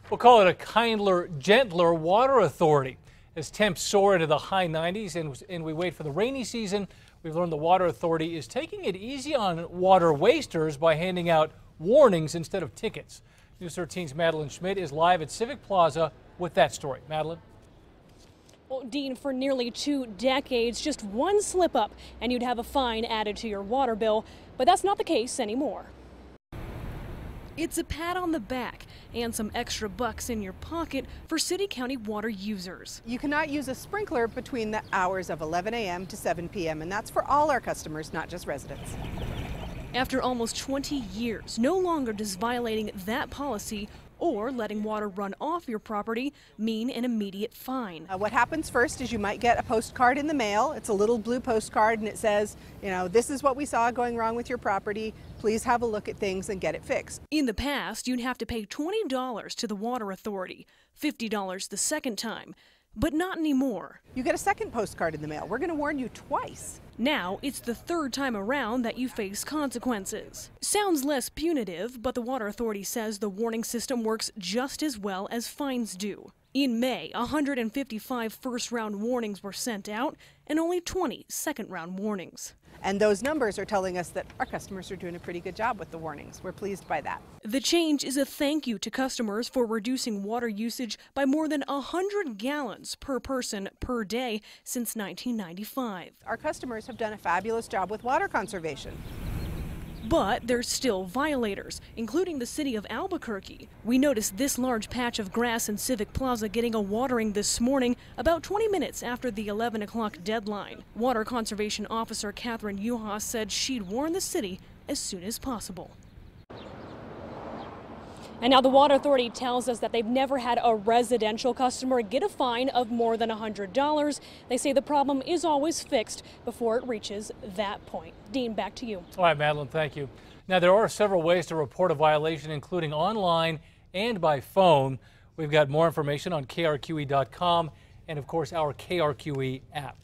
We'll call it a kinder, gentler water authority. As temps soar into the high 90s and we wait for the rainy season, we've learned the water authority is taking it easy on water wasters by handing out warnings instead of tickets. News 13's Madeline Schmidt is live at Civic Plaza with that story. Madeline? Well, Dean, for nearly 2 decades, just one slip up and you'd have a fine added to your water bill. But that's not the case anymore. It's a pat on the back and some extra bucks in your pocket for city-county water users. You cannot use a sprinkler between the hours of 11 a.m. to 7 p.m. and that's for all our customers, not just residents. After almost 20 years, no longer does violating that policy or letting water run off your property mean an immediate fine. What happens first is you might get a postcard in the mail. It's a little blue postcard and it says, this is what we saw going wrong with your property. Please have a look at things and get it fixed. In the past, you'd have to pay $20 to the water authority, $50 the second time, but not anymore. You get a second postcard in the mail. We're going to warn you twice. Now it's the third time around that you face consequences. Sounds less punitive, but the water authority says the warning system works just as well as fines do. In May, 155 first-round warnings were sent out and only 20 second-round warnings. And those numbers are telling us that our customers are doing a pretty good job with the warnings. We're pleased by that. The change is a thank you to customers for reducing water usage by more than 100 gallons per person per day since 1995. Our customers have done a fabulous job with water conservation. But there's still violators, including the city of Albuquerque. We noticed this large patch of grass in Civic Plaza getting a watering this morning, about 20 minutes after the 11 o'clock deadline. Water Conservation Officer Catherine Uhas said she'd warn the city as soon as possible. And now the Water Authority tells us that they've never had a residential customer get a fine of more than $100. They say the problem is always fixed before it reaches that point. Dean, back to you. All right, Madeline, thank you. Now, there are several ways to report a violation, including online and by phone. We've got more information on KRQE.com and, of course, our KRQE app.